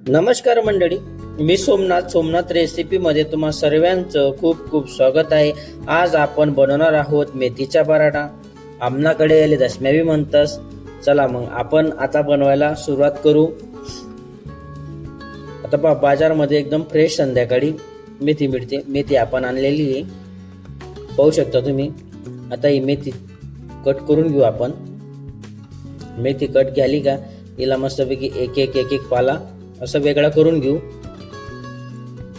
नमस्कार मंडळी, मी सोमनाथ रेसिपीमध्ये तुम्हा सर्वांचं खूप खूप स्वागत आहे। आज आपण बनवणार आहोत मेथीचा पराठा। आमनाकडे याला दशम्यावी म्हणतात। चला मग आपण आता बनवायला सुरुवात करू। आता पहा, बाजारमध्ये एकदम फ्रेश संध्याकाळी मेथी मिळते। मेथी आपण आणलेली आहे, पाहू शकता तुम्ही। आता ही मेथी कट करून घेऊ आपण। मेथी कट झाली का हिला मस्तपैकी एक एक पाला असं वेगळा करून घेऊ।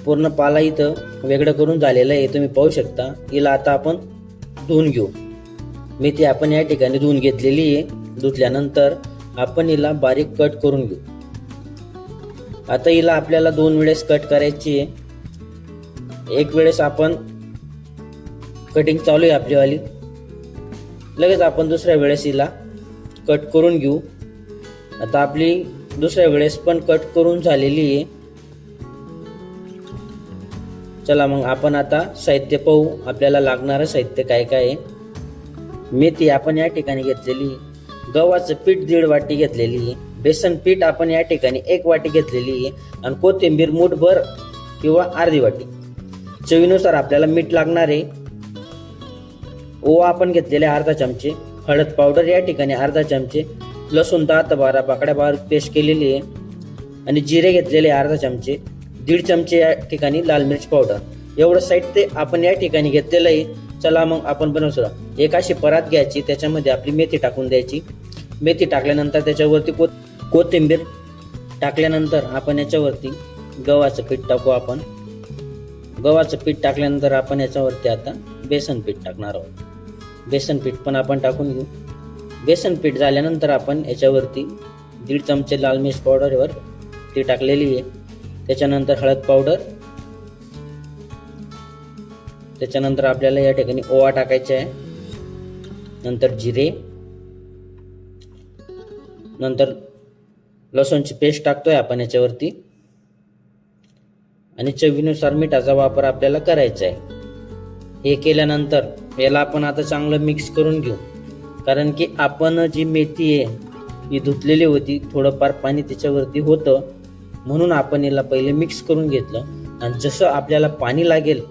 पूर्ण पाला इथं वेगळं करून झालेलं आहे, तुम्ही पाहू शकता। हिला आता आपण धुवून घेऊ। मेथी आपण या ठिकाणी धुवून घेतलेली आहे। धुतल्यानंतर आपण हिला बारीक कट करून घेऊ। आता हिला आपल्याला 2 वेळेस कट करायची आहे। एक वेळेस आपण कटिंग चालू आहे आपली वाली, लगेच आपण दुसऱ्या वेळेस हिला कट करून घेऊ। आता आपली दुसऱ्या वेळेस पण कट करून झालेली आहे। चला मग आपण आता साहित्य पाहू। आपल्याला लागणारं साहित्य काय काय आहे। मेथी आपण या ठिकाणी घेतलेली, गव्हाचं पीठ 1.5 वाटी घेतलेली आहे, बेसन पीठ आपण या ठिकाणी 1 वाटी घेतलेली आहे, आणि कोथिंबीर मूठभर किंवा अर्धी वाटी। चवीनुसार आपल्याला मीठ लागणार आहे। ओवा आपण घेतलेले अर्धा चमचे, हळद पावडर या ठिकाणी अर्धा चमचे, लसूण 10 ते 12 पाकळ्या बारीक पेस्ट केलेली आहे, आणि जिरे घेतलेले अर्धा चमचे, 1.5 चमचे या ठिकाणी लाल मिरच पावडर। एवढं साहित्य आपण या ठिकाणी घेतलेलं आहे। चला मग आपण बनवू। एक अशी परात घ्यायची, त्याच्यामध्ये आपली मेथी टाकून द्यायची। मेथी टाकल्यानंतर त्याच्यावरती कोथिंबीर टाकल्यानंतर आपण याच्यावरती गव्हाचं पीठ टाकू। आपण गव्हाचं पीठ टाकल्यानंतर आपण याच्यावरती आता बेसन पीठ टाकणार आहोत। बेसन पीठ पण आपण टाकून घेऊ। बेसन पीठ झाल्यानंतर आपण याच्यावरती 1.5 चमचे लाल मिरच पावडरवर ती टाकलेली आहे। त्याच्यानंतर हळद पावडर, त्याच्यानंतर आपल्याला या ठिकाणी ओवा टाकायचा आहे, नंतर जिरे, नंतर लसूणची पेस्ट टाकतोय आपण याच्यावरती, आणि चवीनुसार मिठाचा वापर आपल्याला करायचा आहे। हे केल्यानंतर याला आपण आता चांगलं मिक्स करून घेऊ, कारण की आपण जी मेथी आहे ही धुतलेली होती, थोडंफार पाणी त्याच्यावरती होतं, म्हणून आपण याला पहिले मिक्स करून घेतलं। आणि जसं आपल्याला पाणी लागेल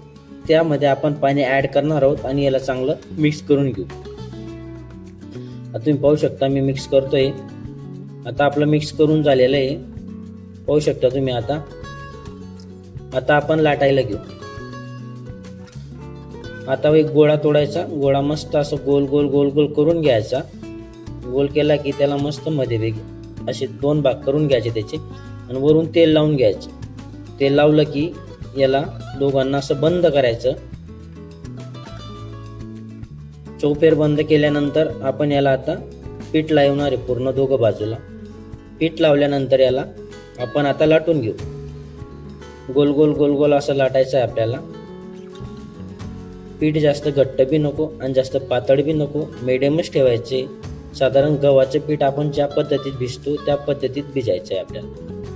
त्यामध्ये आपण पाणी ऍड करणार आहोत, आणि याला चांगलं मिक्स करून घेऊ। आता तुम्ही पाहू शकता मी मिक्स करतोय। आता आपलं मिक्स करून झालेलं आहे, पाहू शकता तुम्ही। आता आपण लाटायला घेऊ। आता एक गोळा तोडायचा, गोळा मस्त असं गोल गोल गोल गोल करून घ्यायचा। गोल केला की त्याला मस्त मध्ये वेग असे 2 भाग करून घ्यायचे त्याचे, आणि वरून तेल लावून घ्यायचं। तेल लावलं की याला दोघांना असं बंद करायचं। चौफेर बंद केल्यानंतर आपण याला आता पीठ लावणार आहे पूर्ण दोघं बाजूला। पीठ लावल्यानंतर याला आपण आता लाटून घेऊ। गोल गोल गोल गोल असं लाटायचं आहे आपल्याला। पीठ जास्त घट्ट बी नको आणि जास्त पातळ बी नको, मिडियमच ठेवायचे। साधारण गव्हाचे पीठ आपण ज्या पद्धतीत भिजतो त्या पद्धतीत भिजायचं आहे आपल्याला।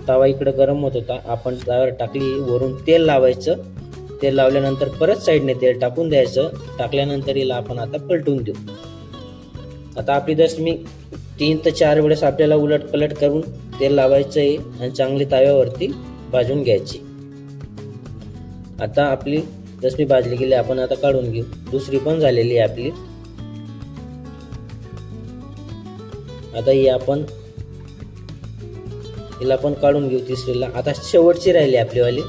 तवा इकडे गरम होत होता, आपण तव्यावर टाकली, वरून तेल लावायचं। तेल लावल्यानंतर परत साईडने तेल टाकून द्यायचं। टाकल्यानंतर हिला आपण आता पलटून देऊ। आता आपली दशमी 3 ते 4 वेळेस आपल्याला उलट पलट करून तेल लावायचं आहे, आणि चांगली तव्यावरती भाजून घ्यायची। आता आपली दशमी भाजली गेली, आपण आता काढून घेऊ। दुसरी पण झालेली आहे आपली। आता ही आपण हिला पण काढून घेऊ तिसरीला। आता शेवटची राहिली आपली वाली,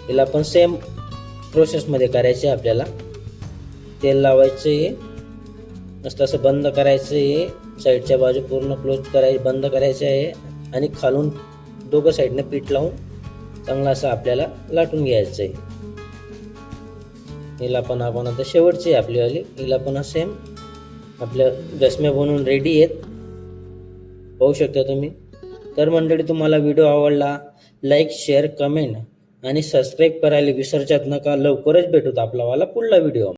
हिला पण सेम प्रोसेस मध्ये करायचे आपल्याला। तेल लावायचं आहे, मस्त असं बंद करायचं आहे। साईडच्या बाजू पूर्ण क्लोज करायची, बंद करायचं आहे, आणि खालून दोघं साईडने पीठ लावून चांगलं असं आपल्याला लाटून घ्यायचं आहे। हिला पण आपण आता शेवटची आपली वाली, हिला पण सेम आपल्या दशम्या बनवून रेडी आहेत, पाहू शकता तुम्ही। तर मंडळी, तुम्हाला व्हिडिओ आवडला, लाईक, शेअर, कमेंट आणि सबस्क्राईब करायला विसरत नका। लवकरच भेटूत आपला वाला पुढला व्हिडिओ।